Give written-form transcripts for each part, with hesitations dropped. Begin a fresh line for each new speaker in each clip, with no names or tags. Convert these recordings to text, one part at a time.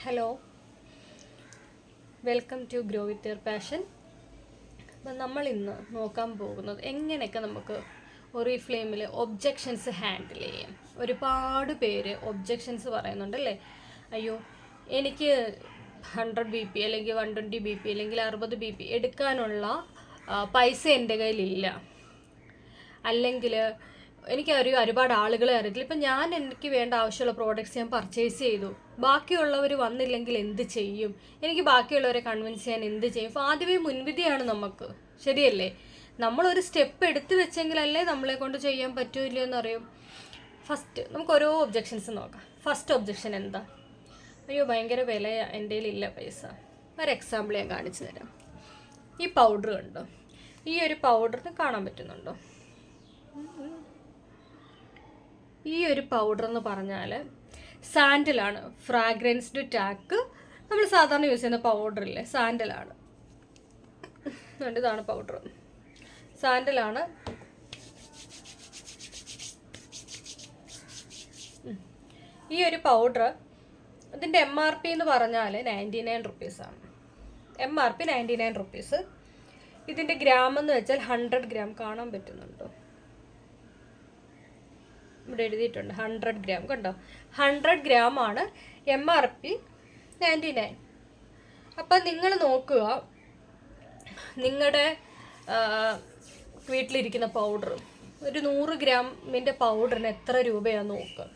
Hello, welcome to grow with your passion. അപ്പം നമ്മൾ ഇന്ന് നോക്കാൻ പോകുന്നത് എങ്ങനെയൊക്കെ നമുക്ക് ഒറിഫ്ലെയിമിൽ ഒബ്ജെക്ഷൻസ് ഹാൻഡിൽ ചെയ്യാം. ഒരുപാട് പേര് ഒബ്ജെക്ഷൻസ് പറയുന്നുണ്ടല്ലേ. അയ്യോ, എനിക്ക് 100 BP അല്ലെങ്കിൽ 120 BP അല്ലെങ്കിൽ 60 BP എടുക്കാനുള്ള പൈസ എൻ്റെ കയ്യിലില്ല, അല്ലെങ്കിൽ എനിക്ക് ഒരുപാട് ആളുകളെ അറിയത്തില്ല. ഇപ്പം എനിക്ക് വേണ്ട ആവശ്യമുള്ള പ്രോഡക്റ്റ്സ് ഞാൻ പർച്ചേസ് ചെയ്തു, ബാക്കിയുള്ളവർ വന്നില്ലെങ്കിൽ എന്ത് ചെയ്യും, എനിക്ക് ബാക്കിയുള്ളവരെ കൺവിൻസ് ചെയ്യാൻ എന്ത് ചെയ്യും. അപ്പോൾ ആദ്യമേ മുൻവിധിയാണ് നമുക്ക്, ശരിയല്ലേ? നമ്മളൊരു സ്റ്റെപ്പ് എടുത്തു വെച്ചെങ്കിലല്ലേ നമ്മളെ കൊണ്ട് ചെയ്യാൻ പറ്റൂല്ലോ എന്നറിയും. ഫസ്റ്റ് നമുക്ക് ഓരോ ഒബ്ജെക്ഷൻസ് നോക്കാം. ഫസ്റ്റ് ഒബ്ജെക്ഷൻ എന്താ? അയ്യോ, ഭയങ്കര വിലയാണ്, എൻ്റെ കയ്യിലില്ല പൈസ. ഒരു എക്സാമ്പിൾ ഞാൻ കാണിച്ചു തരാം. ഈ പൗഡർ കണ്ടോ? ഈ ഒരു പൗഡറിന് കാണാൻ പറ്റുന്നുണ്ടോ? ഈ ഒരു പൗഡർ എന്ന് പറഞ്ഞാൽ സാൻഡലാണ്, ഫ്രാഗ്രൻസ്ഡ് ടാക്ക്. നമ്മൾ സാധാരണ യൂസ് ചെയ്യുന്ന പൗഡറില്ലേ, സാൻഡലാണ്. ഇതാണ് പൗഡർ, സാൻഡലാണ്. ഈ ഒരു പൗഡർ ഇതിൻ്റെ MRP എന്ന് പറഞ്ഞാൽ 99 റുപ്പീസാണ്. MRP 99 rupees. ഇതിൻ്റെ ഗ്രാം എന്ന് വെച്ചാൽ 100 ഗ്രാം. കാണാൻ പറ്റുന്നുണ്ടോ? ഇവിടെ എഴുതിയിട്ടുണ്ട് 100 ഗ്രാം. കണ്ടോ? 100 ഗ്രാമാണ് MRP 99. അപ്പം നിങ്ങൾ നോക്കുക, നിങ്ങളുടെ വീട്ടിലിരിക്കുന്ന പൗഡർ, ഒരു 100 ഗ്രാമിൻ്റെ പൗഡറിന് എത്ര രൂപയാണെന്ന് നോക്കുക.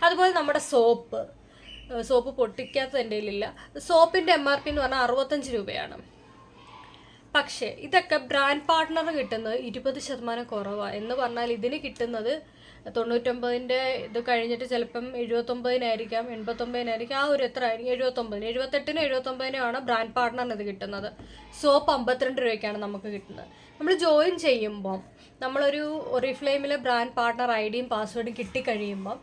അതുപോലെ നമ്മുടെ സോപ്പ് പൊട്ടിക്കാത്തത് എൻ്റെ കയ്യിലില്ല. സോപ്പിൻ്റെ MRP എന്ന് പറഞ്ഞാൽ 65 രൂപയാണ്. പക്ഷേ ഇതൊക്കെ ബ്രാൻഡ് പാർട്ട്ണർ കിട്ടുന്നത് 20% കുറവാണ്. എന്ന് പറഞ്ഞാൽ ഇതിന് കിട്ടുന്നത് 99-ൻ്റെ ഇത് കഴിഞ്ഞിട്ട് ചിലപ്പം 79-നായിരിക്കാം, 89-നായിരിക്കാം. ആ ഒരു എത്ര ആയിരിക്കും? 79-ന്, 78-നും 79-നും ആണ് ബ്രാൻഡ് പാർട്ട്ണറിന് ഇത് കിട്ടുന്നത്. സോപ്പ് 52 രൂപയ്ക്കാണ് നമുക്ക് കിട്ടുന്നത്. നമ്മൾ ജോയിൻ ചെയ്യുമ്പം നമ്മളൊരു ഒറിഫ്ലെയിമിലെ ബ്രാൻഡ് പാർട്ട്ണർ IDയും പാസ്വേഡും കിട്ടിക്കഴിയുമ്പം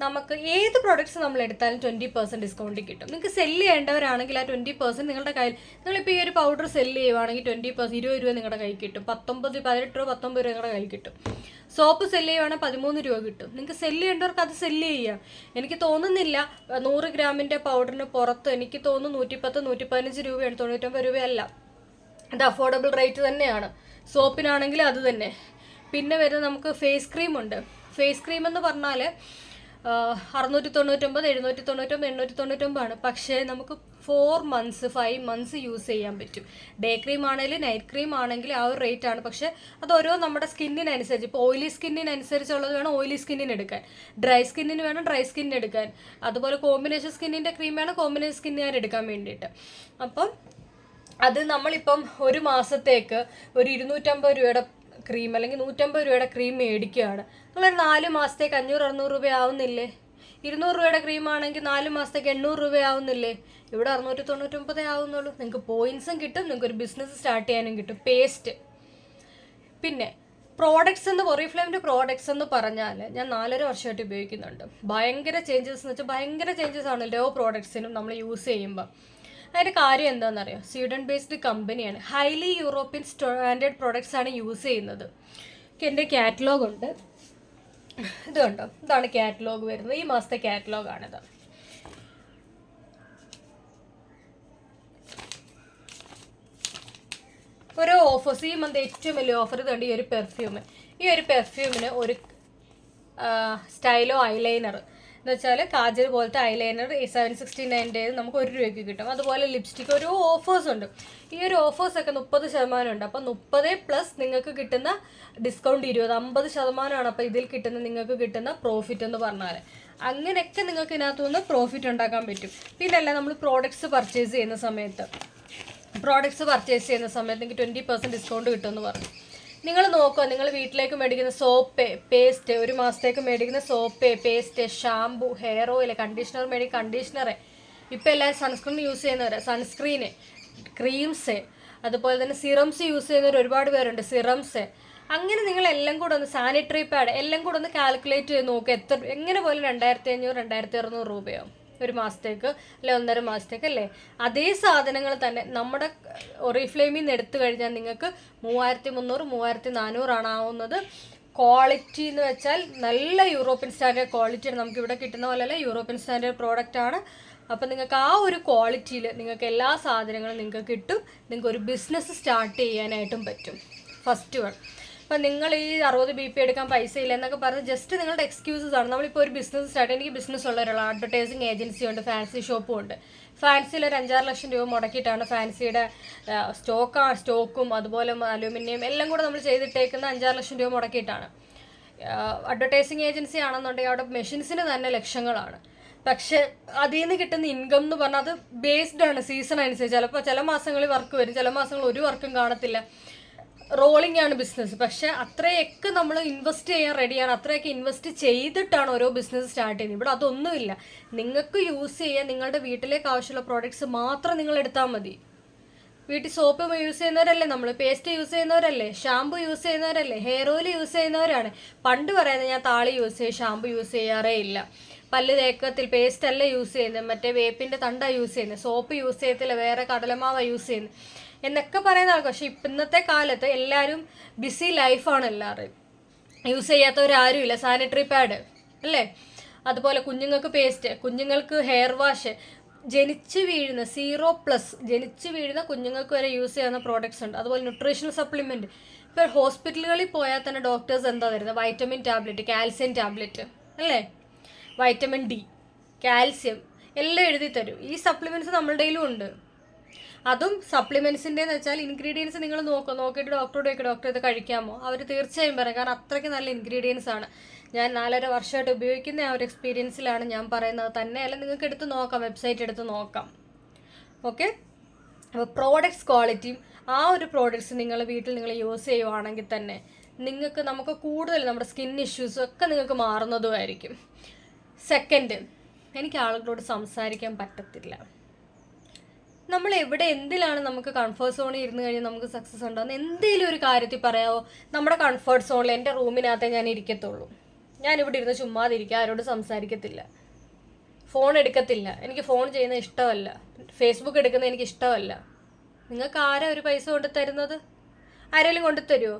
നമുക്ക് ഏത് പ്രൊഡക്ട്സ് നമ്മൾ എടുത്താലും 20% ഡിസ്കൗണ്ട് കിട്ടും. നിങ്ങൾക്ക് സെല്ല് ചെയ്യേണ്ടവരാണെങ്കിൽ ആ 20% നിങ്ങളുടെ കയ്യിൽ, നിങ്ങളിപ്പോൾ ഈ ഒരു പൗഡർ സെല്ല് ചെയ്യുവാണെങ്കിൽ 20%, 20 രൂപ നിങ്ങളുടെ കയ്യിൽ കിട്ടും. 18 രൂപ 19 രൂപ നിങ്ങളുടെ കയ്യിൽ കിട്ടും. സോപ്പ് സെല്ല് ചെയ്യുവാണെങ്കിൽ 13 രൂപ കിട്ടും. നിങ്ങൾക്ക് സെല്ല് ചെയ്യേണ്ടവർക്ക് അത് സെല്ല് ചെയ്യാം. എനിക്ക് തോന്നുന്നില്ല 100 ഗ്രാമിൻ്റെ പൗഡറിന് പുറത്ത്, എനിക്ക് തോന്നുന്നു 110, 115 രൂപയാണ്, 99 രൂപയല്ല. അത് അഫോർഡബിൾ റേറ്റ് തന്നെയാണ്. സോപ്പിനാണെങ്കിൽ അത് തന്നെ. പിന്നെ വരുന്നത് നമുക്ക് ഫേസ് ക്രീം ഉണ്ട്. ഫേസ് ക്രീം എന്ന് പറഞ്ഞാൽ 699, 799, 899 ആണ്. പക്ഷേ നമുക്ക് 4 months 5 months യൂസ് ചെയ്യാൻ പറ്റും. ഡേ ക്രീം ആണെങ്കിലും നൈറ്റ് ക്രീം ആണെങ്കിലും ആ ഒരു റേറ്റ് ആണ്. പക്ഷേ അത് ഓരോ നമ്മുടെ സ്കിന്നിനനുസരിച്ച്, ഇപ്പോൾ ഓയിലി സ്കിന്നിനനുസരിച്ചുള്ളത് വേണം ഓയിലി സ്കിന്നിന് എടുക്കാൻ, ഡ്രൈ സ്കിന്നിന് വേണം ഡ്രൈ സ്കിന്നിന് എടുക്കാൻ, അതുപോലെ കോമ്പിനേഷൻ സ്കിന്നിൻ്റെ ക്രീം വേണം കോമ്പിനേഷൻ സ്കിന്നുകാർ എടുക്കാൻ വേണ്ടിയിട്ട്. അപ്പം അത് നമ്മളിപ്പം ഒരു മാസത്തേക്ക് ഒരു 250 രൂപയുടെ ക്രീം അല്ലെങ്കിൽ 150 രൂപയുടെ ക്രീം മേടിക്കുകയാണ്. നിങ്ങളൊരു 4 മാസത്തേക്ക് 500-600 രൂപ ആവുന്നില്ലേ? 200 രൂപയുടെ ക്രീം ആണെങ്കിൽ 4 മാസത്തേക്ക് 800 രൂപ ആവുന്നില്ലേ? ഇവിടെ 699 ആവുന്നുള്ളൂ. നിങ്ങൾക്ക് പോയിൻറ്സും കിട്ടും, നിങ്ങൾക്ക് ഒരു ബിസിനസ് സ്റ്റാർട്ട് ചെയ്യാനും കിട്ടും. പേസ്റ്റ്. പിന്നെ പ്രോഡക്ട്സ് എന്ന്, ഒറിഫ്ലെയിമിൻ്റെ പ്രോഡക്ട്സ് എന്ന് പറഞ്ഞാൽ ഞാൻ 4.5 വർഷമായിട്ട് ഉപയോഗിക്കുന്നുണ്ട്. ഭയങ്കര ചേഞ്ചസ് എന്ന് വെച്ചാൽ ഭയങ്കര ചേഞ്ചസ് ആണ് ലോ പ്രോഡക്ട്സിനും നമ്മൾ യൂസ് ചെയ്യുമ്പോൾ. അതിൻ്റെ കാര്യം എന്താണെന്നറിയാം? സ്വീഡൻ ബേസ്ഡ് കമ്പനിയാണ്. ഹൈലി യൂറോപ്യൻ സ്റ്റാൻഡേർഡ് പ്രോഡക്ട്സ് ആണ് യൂസ് ചെയ്യുന്നത്. എൻ്റെ കാറ്റലോഗ് ഉണ്ട്, ഇത് കണ്ടോ? ഇതാണ് കാറ്റലോഗ് വരുന്നത്. ഈ മാസത്തെ കാറ്റലോഗാണിത്. ഓരോ ഓഫേഴ്സ് ഈ മന്ത് ഏറ്റവും വലിയ ഓഫർ ഇതുണ്ട്. ഈ ഒരു പെർഫ്യൂമിന് ഒരു സ്റ്റൈലോ ഐലൈനർ എന്ന് വെച്ചാൽ കാജൽ പോലത്തെ ഐലൈനർ 769 നമുക്ക് 1 രൂപയ്ക്ക് കിട്ടും. അതുപോലെ ലിപ്സ്റ്റിക്ക് ഓരോ ഓഫേഴ്സ് ഉണ്ട്. ഈ ഒരു ഓഫേഴ്സൊക്കെ 30% ഉണ്ട്. അപ്പം 30+ നിങ്ങൾക്ക് കിട്ടുന്ന ഡിസ്കൗണ്ട് 50% അപ്പോൾ ഇതിൽ കിട്ടുന്ന നിങ്ങൾക്ക് കിട്ടുന്ന പ്രോഫിറ്റ് എന്ന് പറഞ്ഞാൽ. അങ്ങനെയൊക്കെ നിങ്ങൾക്ക് ഇതിനകത്തു നിന്ന് പ്രോഫിറ്റ് ഉണ്ടാക്കാൻ പറ്റും. പിന്നല്ല, നമ്മൾ പ്രോഡക്ട്സ് പർച്ചേസ് ചെയ്യുന്ന സമയത്ത് നിങ്ങൾക്ക് 20% ഡിസ്കൗണ്ട് കിട്ടുമെന്ന് പറഞ്ഞു. നിങ്ങൾ നോക്കുക, നിങ്ങൾ വീട്ടിലേക്ക് മേടിക്കുന്ന സോപ്പ്, പേസ്റ്റ്, ഒരു മാസത്തേക്ക് മേടിക്കുന്ന soap, paste, shampoo, hair oil, conditioner, ഇപ്പോൾ എല്ലാവരും സൺസ്ക്രീൻ യൂസ് ചെയ്യുന്നവർ, സൺസ്ക്രീന്, ക്രീംസ്, അതുപോലെ തന്നെ സിറംസ് യൂസ് ചെയ്യുന്നവർ ഒരുപാട് പേരുണ്ട്. സിറംസ്, അങ്ങനെ നിങ്ങളെല്ലാം കൂടെ ഒന്ന്, സാനിറ്ററി പാഡ് എല്ലാം കൂടെ ഒന്ന് കാൽക്കുലേറ്റ് ചെയ്ത് നോക്കുക. എങ്ങനെ പോലും 2500, 2600 രൂപയാവും ഒരു മാസത്തേക്ക്, അല്ലെ 1.5 മാസത്തേക്ക്, അല്ലേ? അതേ സാധനങ്ങൾ തന്നെ നമ്മുടെ ഒറിഫ്ലെയിമിൽ നിന്ന് എടുത്തു കഴിഞ്ഞാൽ നിങ്ങൾക്ക് 3300, 3400 ആണ് ആവുന്നത്. ക്വാളിറ്റി എന്ന് വെച്ചാൽ നല്ല യൂറോപ്യൻ സ്റ്റാൻഡേർഡ് ക്വാളിറ്റിയാണ്. നമുക്കിവിടെ കിട്ടുന്ന പോലെയല്ല, യൂറോപ്യൻ സ്റ്റാൻഡേർഡ് പ്രോഡക്റ്റ് ആണ്. അപ്പം നിങ്ങൾക്ക് ആ ഒരു ക്വാളിറ്റിയിൽ നിങ്ങൾക്ക് എല്ലാ സാധനങ്ങളും നിങ്ങൾക്ക് കിട്ടും. നിങ്ങൾക്ക് ഒരു ബിസിനസ് സ്റ്റാർട്ട് ചെയ്യാനായിട്ടും പറ്റും. First one. അപ്പം നിങ്ങൾ ഈ 60 BP എടുക്കാൻ പൈസ ഇല്ല എന്നൊക്കെ പറഞ്ഞ് ജസ്റ്റ് നിങ്ങളുടെ എക്സ്ക്യൂസസ് ആണ്. നമ്മളിപ്പോൾ ഒരു ബിസിനസ് സ്റ്റാർട്ട്, എനിക്ക് ബിസിനസ് ഉള്ള ഒരാളാണ്, അഡ്വർടൈസിങ് ഏജൻസി ഉണ്ട്, ഫാൻസി ഷോപ്പും ഉണ്ട്. ഫാൻസിയിൽ ഒരു 5-6 ലക്ഷം രൂപ മുടക്കിയിട്ടാണ് ഫാൻസിയുടെ സ്റ്റോക്കും അതുപോലെ അലൂമിനിയം എല്ലാം കൂടെ നമ്മൾ ചെയ്തിട്ടേക്കുന്ന 5-6 ലക്ഷം രൂപ മുടക്കിയിട്ടാണ്. അഡ്വർടൈസിങ് ഏജൻസി ആണെന്നുണ്ടെങ്കിൽ അവിടെ മെഷീൻസിന് തന്നെ ലക്ഷങ്ങളാണ്. പക്ഷെ അതിൽ നിന്ന് കിട്ടുന്ന ഇൻകം എന്ന് പറഞ്ഞാൽ അത് ബേസ്ഡ് ആണ് സീസൺ അനുസരിച്ച്. ചിലപ്പോൾ ചില മാസങ്ങളിൽ വർക്ക് വരും, ചില മാസങ്ങളിൽ ഒരു വർക്കും കാണത്തില്ല. റോളിംഗ് ആണ് ബിസിനസ്. പക്ഷെ അത്രയൊക്കെ നമ്മൾ ഇൻവെസ്റ്റ് ചെയ്യാൻ റെഡിയാണ്. അത്രയൊക്കെ ഇൻവെസ്റ്റ് ചെയ്തിട്ടാണ് ഓരോ ബിസിനസ് സ്റ്റാർട്ട് ചെയ്യുന്നത്. ഇവിടെ അതൊന്നുമില്ല. നിങ്ങൾക്ക് യൂസ് ചെയ്യാൻ നിങ്ങളുടെ വീട്ടിലേക്ക് ആവശ്യമുള്ള പ്രോഡക്ട്സ് മാത്രം നിങ്ങൾ എടുത്താൽ മതി. വീട്ടിൽ സോപ്പ് യൂസ് ചെയ്യുന്നവരല്ലേ, നമ്മൾ പേസ്റ്റ് യൂസ് ചെയ്യുന്നവരല്ലേ, ഷാമ്പു യൂസ് ചെയ്യുന്നവരല്ലേ, ഹെയർ ഓയിൽ യൂസ് ചെയ്യുന്നവരാണ്. പണ്ട് പറയുന്നത് ഞാൻ താളി യൂസ് ചെയ്യും, ഷാമ്പു യൂസ് ചെയ്യാറേ ഇല്ല, പല്ല് തേക്കത്തിൽ പേസ്റ്റ് അല്ല യൂസ് ചെയ്യുന്നത്, മറ്റേ വേപ്പിൻ്റെ തണ്ട യൂസ് ചെയ്യുന്നത്, സോപ്പ് യൂസ് ചെയ്യത്തില്ല, വേറെ കടലമാവ യൂസ് ചെയ്യുന്നത് എന്നൊക്കെ പറയുന്ന ആൾക്കാർ. പക്ഷെ ഇന്നത്തെ കാലത്ത് എല്ലാവരും ബിസി ലൈഫാണ് എല്ലാവരും. യൂസ് ചെയ്യാത്തവരാരും ഇല്ല. സാനിറ്ററി പാഡ് അല്ലേ, അതുപോലെ കുഞ്ഞുങ്ങൾക്ക് പേസ്റ്റ്, കുഞ്ഞുങ്ങൾക്ക് ഹെയർ വാഷ്, ജനിച്ച് വീഴുന്ന 0+ ജനിച്ച് വീഴുന്ന കുഞ്ഞുങ്ങൾക്ക് വരെ യൂസ് ചെയ്യുന്ന പ്രോഡക്ട്സ് ഉണ്ട്. അതുപോലെ ന്യൂട്രീഷണൽ സപ്ലിമെൻറ്റ്. ഇപ്പോൾ ഹോസ്പിറ്റലുകളിൽ പോയാൽ തന്നെ ഡോക്ടേഴ്സ് എന്താ തരുന്നത്? വൈറ്റമിൻ ടാബ്ലറ്റ്, കാൽസ്യം ടാബ്ലറ്റ് അല്ലേ, വൈറ്റമിൻ ഡി, കാൽസ്യം എല്ലാം എഴുതി തരും. ഈ സപ്ലിമെൻറ്റ്സ് നമ്മളുടെ കയ്യിലും ഉണ്ട്. അതും സപ്ലിമെൻറ്റ്സിൻ്റെന്ന് വെച്ചാൽ ഇൻഗ്രീഡിയൻസ് നിങ്ങൾ നോക്കിയിട്ട് ഡോക്ടറോട് ചോദിക്കുക, ഡോക്ടർ ഇത് കഴിക്കാമോ? അവർ തീർച്ചയായും പറയും. കാരണം അത്രയ്ക്ക് നല്ല ഇൻഗ്രീഡിയൻസ് ആണ്. ഞാൻ 4.5 വർഷമായിട്ട് ഉപയോഗിക്കുന്ന ആ ഒരു എക്സ്പീരിയൻസിലാണ് ഞാൻ പറയുന്നത്. തന്നെയല്ല, നിങ്ങൾക്ക് എടുത്ത് നോക്കാം, വെബ്സൈറ്റ് എടുത്ത് നോക്കാം. ഓക്കെ. അപ്പോൾ പ്രോഡക്ട്സ് ക്വാളിറ്റിയും ആ ഒരു പ്രോഡക്ട്സ് നിങ്ങൾ വീട്ടിൽ നിങ്ങൾ യൂസ് ചെയ്യുവാണെങ്കിൽ തന്നെ നമുക്ക് കൂടുതൽ നമ്മുടെ സ്കിൻ ഇഷ്യൂസും ഒക്കെ നിങ്ങൾക്ക് മാറുന്നതുമായിരിക്കും. സെക്കൻഡ്, എനിക്ക് ആളുകളോട് സംസാരിക്കാൻ പറ്റത്തില്ല. നമ്മൾ എവിടെ എന്തിലാണ് നമുക്ക് കംഫർട്ട് സോണിൽ ഇരുന്ന് കഴിഞ്ഞാൽ നമുക്ക് സക്സസ് ഉണ്ടാകുന്ന എന്തെങ്കിലും ഒരു കാര്യത്തിൽ പറയാമോ? നമ്മുടെ കംഫർട്ട് സോണിൽ എൻ്റെ റൂമിനകത്തേ ഞാൻ ഇരിക്കത്തുള്ളൂ. ഞാനിവിടെ ഇരുന്ന് ചുമ്മാതിരിക്കുക, ആരോട് സംസാരിക്കത്തില്ല, ഫോൺ എടുക്കത്തില്ല. എനിക്ക് ഫോൺ ചെയ്യുന്നത് ഇഷ്ടമല്ല, ഫേസ്ബുക്ക് എടുക്കുന്നത് എനിക്ക് ഇഷ്ടമല്ല. നിങ്ങൾക്ക് ആരാ ഒരു പൈസ കൊണ്ട് തരുന്നത്? ആരെങ്കിലും കൊണ്ടു തരുമോ?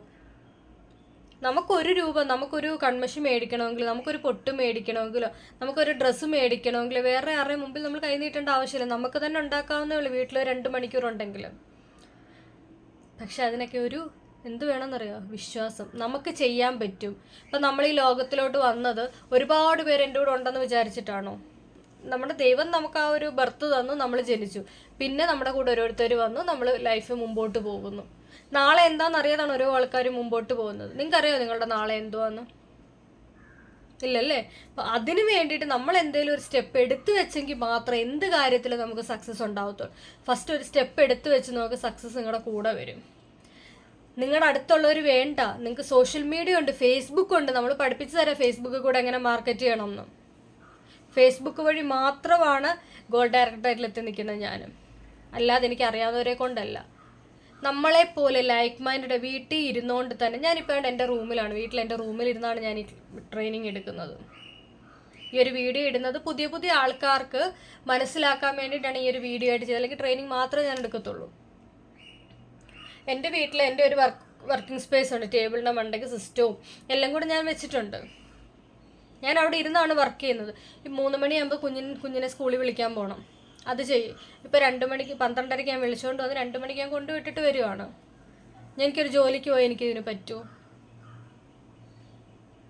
നമുക്കൊരു രൂപ, നമുക്കൊരു കൺമഷി മേടിക്കണമെങ്കിലോ, നമുക്കൊരു പൊട്ട് മേടിക്കണമെങ്കിലോ, നമുക്കൊരു ഡ്രസ്സ് മേടിക്കണമെങ്കിലോ വേറെ ആരുടെയും മുമ്പിൽ നമ്മൾ കൈ നീട്ടേണ്ട ആവശ്യമില്ല. നമുക്ക് തന്നെ ഉണ്ടാക്കാവുന്നേ ഉള്ളൂ, വീട്ടിൽ 2 മണിക്കൂർ ഉണ്ടെങ്കിൽ. പക്ഷെ അതിനൊക്കെ ഒരു എന്ത് വേണമെന്നറിയോ? വിശ്വാസം. നമുക്ക് ചെയ്യാൻ പറ്റും. ഇപ്പം നമ്മൾ ഈ ലോകത്തിലോട്ട് വന്നത് ഒരുപാട് പേര് എൻ്റെ കൂടെ ഉണ്ടെന്ന് വിചാരിച്ചിട്ടാണോ? നമ്മുടെ ദൈവം നമുക്ക് ആ ഒരു ബർത്ത് തന്നു, നമ്മൾ ജനിച്ചു, പിന്നെ നമ്മുടെ കൂടെ ഓരോരുത്തർ വന്നു, നമ്മൾ ലൈഫ് മുമ്പോട്ട് പോകുന്നു. നാളെ എന്താണെന്നറിയാതാണ് ഓരോ ആൾക്കാർ മുമ്പോട്ട് പോകുന്നത്. നിങ്ങൾക്കറിയോ നിങ്ങളുടെ നാളെ എന്തുവാന്ന്? ഇല്ലല്ലേ? അപ്പം അതിന് വേണ്ടിയിട്ട് നമ്മൾ എന്തെങ്കിലും ഒരു സ്റ്റെപ്പ് എടുത്തു വെച്ചെങ്കിൽ മാത്രമേ എന്ത് കാര്യത്തിലും നമുക്ക് സക്സസ് ഉണ്ടാവത്തുള്ളൂ. ഫസ്റ്റ് ഒരു സ്റ്റെപ്പ് എടുത്തു വെച്ച് നമുക്ക് സക്സസ് നിങ്ങളുടെ കൂടെ വരും. നിങ്ങളുടെ അടുത്തുള്ളവർ വേണ്ട, നിങ്ങൾക്ക് സോഷ്യൽ മീഡിയ ഉണ്ട്, ഫേസ്ബുക്ക് ഉണ്ട്. നമ്മൾ പഠിപ്പിച്ചു തരാം ഫേസ്ബുക്കിൽ കൂടെ എങ്ങനെ മാർക്കറ്റ് ചെയ്യണമെന്ന്. ഫേസ്ബുക്ക് വഴി മാത്രമാണ് ഗോൾഡ് ഡയറക്ടറായിട്ട് എത്തി നിൽക്കുന്നത് ഞാൻ, അല്ലാതെ എനിക്ക് അറിയാവുന്നവരെ കൊണ്ടല്ല. നമ്മളെപ്പോലെ ലൈക്ക് മൈൻഡ് വീട്ടിൽ ഇരുന്നുകൊണ്ട് തന്നെ, ഞാനിപ്പോൾ എൻ്റെ റൂമിലാണ്, എൻ്റെ റൂമിലിരുന്നാണ് ഞാൻ ഈ ട്രെയിനിങ് എടുക്കുന്നത്. ഈ ഒരു വീഡിയോ ഇടുന്നത് പുതിയ പുതിയ ആൾക്കാർക്ക് മനസ്സിലാക്കാൻ വേണ്ടിയിട്ടാണ് ഈ ഒരു വീഡിയോ ആയിട്ട് ചെയ്തത്. അല്ലെങ്കിൽ ട്രെയിനിങ് മാത്രമേ ഞാൻ എടുക്കത്തുള്ളൂ. എൻ്റെ വീട്ടിൽ എൻ്റെ ഒരു വർക്കിംഗ് സ്പേസ് ഉണ്ട്, ടേബിളിൻ്റെ മണ്ടയ്ക്ക് സിസ്റ്റവും എല്ലാം കൂടെ ഞാൻ വെച്ചിട്ടുണ്ട്. ഞാൻ അവിടെ ഇരുന്നാണ് വർക്ക് ചെയ്യുന്നത്. ഈ 3 മണിയാകുമ്പോൾ കുഞ്ഞിനെ സ്കൂളിൽ വിളിക്കാൻ പോകണം, അത് ചെയ്യും. ഇപ്പോൾ 2 മണിക്ക് 12:30 ഞാൻ വിളിച്ചുകൊണ്ട് വന്ന് 2 മണിക്ക് ഞാൻ കൊണ്ടുവിട്ടിട്ട് വരുവാണ്. എനിക്കൊരു ജോലിക്ക് പോയി എനിക്കിതിന് പറ്റുമോ?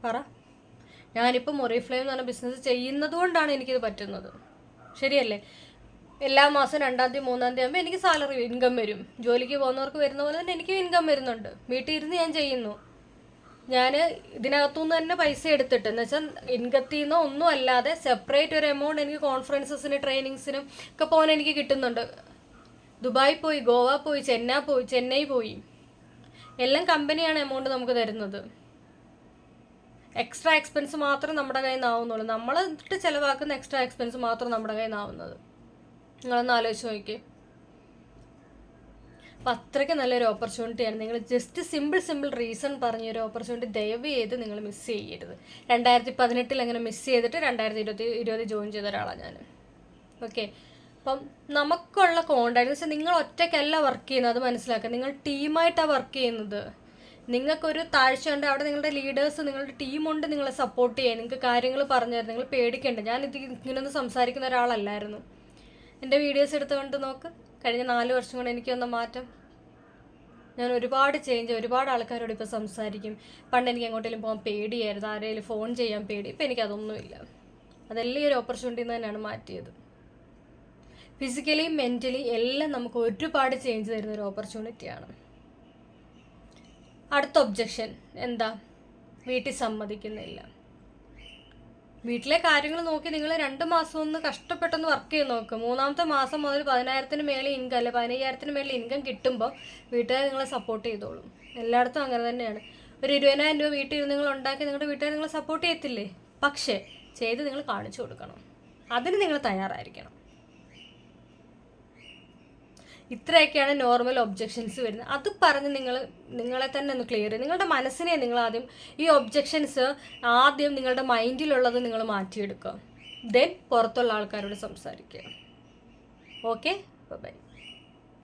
പറ. ഞാനിപ്പോൾ മൊറിഫ്ലെയിം എന്ന് പറഞ്ഞ ബിസിനസ് ചെയ്യുന്നത് കൊണ്ടാണ് എനിക്കിത് പറ്റുന്നത്, ശരിയല്ലേ? എല്ലാ മാസം 2-ാം തീയതി 3-ാം തീയതി ആകുമ്പോൾ എനിക്ക് സാലറി ഇൻകം വരും. ജോലിക്ക് പോകുന്നവർക്ക് വരുന്ന പോലെ തന്നെ എനിക്കും ഇൻകം വരുന്നുണ്ട്. വീട്ടിൽ ഇരുന്ന് ഞാൻ ചെയ്യുന്നു. ഞാൻ ഇതിനകത്തുനിന്ന് തന്നെ പൈസ എടുത്തിട്ട്, എന്ന് വെച്ചാൽ ഇൻകത്തിൽ നിന്നോ ഒന്നും അല്ലാതെ സെപ്പറേറ്റ് ഒരു എമൗണ്ട് എനിക്ക് കോൺഫറൻസസിന് ട്രെയിനിങ്സിനും ഒക്കെ പോകാൻ എനിക്ക് കിട്ടുന്നുണ്ട്. ദുബായ് പോയി, ഗോവ പോയി, ചെന്നൈ പോയി, എല്ലാം കമ്പനിയാണ് എമൗണ്ട് നമുക്ക് തരുന്നത്. എക്സ്ട്രാ എക്സ്പെൻസ് മാത്രം നമ്മുടെ കയ്യിൽ നിന്നാവുന്നുള്ളൂ. നമ്മൾ എന്നിട്ട് ചിലവാക്കുന്ന എക്സ്ട്രാ എക്സ്പെൻസ് മാത്രം നമ്മുടെ കയ്യിൽ നിന്നാവുന്നത്. നിങ്ങളൊന്ന് ആലോചിച്ച് നോക്കി. അപ്പം അത്രയ്ക്ക് നല്ലൊരു ഓപ്പർച്യൂണിറ്റിയാണ്. നിങ്ങൾ ജസ്റ്റ് സിമ്പിൾ റീസൺ പറഞ്ഞൊരു ഓപ്പർച്യൂണിറ്റി ദയവ് ചെയ്ത് നിങ്ങൾ മിസ് ചെയ്യരുത്. 2018 അങ്ങനെ മിസ് ചെയ്തിട്ട് 2020 ജോയിൻ ചെയ്ത ഒരാളാണ് ഞാൻ. ഓക്കെ. അപ്പം നമുക്കുള്ള കോണ്ടാക്ട് എന്ന് വെച്ചാൽ നിങ്ങൾ ഒറ്റയ്ക്കല്ല വർക്ക് ചെയ്യുന്നത്, അത് മനസ്സിലാക്കുക. നിങ്ങൾ ടീമായിട്ടാണ് വർക്ക് ചെയ്യുന്നത്. നിങ്ങൾക്കൊരു താഴ്ച ഉണ്ട്, അവിടെ നിങ്ങളുടെ ലീഡേഴ്സ്, നിങ്ങളുടെ ടീമുണ്ട് നിങ്ങളെ സപ്പോർട്ട് ചെയ്യാൻ, നിങ്ങൾക്ക് കാര്യങ്ങൾ പറഞ്ഞു തരാം. നിങ്ങൾ പേടിക്കേണ്ട. ഞാനിത് ഇങ്ങനൊന്നും സംസാരിക്കുന്ന ഒരാളല്ലായിരുന്നു. എൻ്റെ വീഡിയോസ് എടുത്തുകൊണ്ട് നോക്ക്. കഴിഞ്ഞ 4 വർഷം കൊണ്ട് എനിക്ക് വന്ന മാറ്റം. ഞാൻ ഒരുപാട് ചേഞ്ച്, ഒരുപാട് ആൾക്കാരോട് ഇപ്പോൾ സംസാരിക്കും. പണ്ട് എനിക്ക് എങ്ങോട്ടെങ്കിലും പോകാൻ പേടിയായിരുന്നു, ആരെങ്കിലും ഫോൺ ചെയ്യാൻ പേടി. ഇപ്പം എനിക്കതൊന്നുമില്ല. അതെല്ലാം ഈ ഒരു ഓപ്പർച്യൂണിറ്റിയിൽ നിന്ന് തന്നെയാണ് മാറ്റിയത്. ഫിസിക്കലി മെൻ്റലി എല്ലാം നമുക്ക് ഒരുപാട് ചേഞ്ച് തരുന്ന ഒരു ഓപ്പർച്യൂണിറ്റിയാണ്. അടുത്ത ഒബ്ജക്ഷൻ എന്താ? വീട്ടിൽ സമ്മതിക്കുന്നില്ല. വീട്ടിലെ കാര്യങ്ങൾ നോക്കി നിങ്ങൾ 2 മാസം ഒന്ന് കഷ്ടപ്പെട്ടൊന്ന് വർക്ക് ചെയ്ത് നോക്കുക. 3ാമത്തെ മാസം മുതൽ 10,000-ന് മേളിൽ ഇൻകം, അല്ലെ 15,000-ന് മേളിൽ ഇൻകം കിട്ടുമ്പോൾ വീട്ടുകാർ നിങ്ങളെ സപ്പോർട്ട് ചെയ്തോളും. എല്ലായിടത്തും അങ്ങനെ തന്നെയാണ്. ഒരു 20,000 രൂപ വീട്ടിൽ നിങ്ങൾ ഉണ്ടാക്കി നിങ്ങളുടെ വീട്ടുകാർ നിങ്ങളെ സപ്പോർട്ട് ചെയ്യത്തില്ലേ? പക്ഷേ ചെയ്ത് നിങ്ങൾ കാണിച്ചു കൊടുക്കണം. അതിന് നിങ്ങൾ തയ്യാറായിരിക്കണം. ഇത്രയൊക്കെയാണ് നോർമൽ ഒബ്ജക്ഷൻസ് വരുന്നത്. അത് പറഞ്ഞ് നിങ്ങളെ തന്നെ ഒന്ന് ക്ലിയർ ചെയ്യും. നിങ്ങളുടെ മനസ്സിനെ നിങ്ങൾ ആദ്യം ഈ ഒബ്ജക്ഷൻസ് ആദ്യം നിങ്ങളുടെ മൈൻഡിലുള്ളത് നിങ്ങൾ മാറ്റിയെടുക്കുക. ദെൻ പുറത്തുള്ള ആൾക്കാരോട് സംസാരിക്കുക. Okay, by.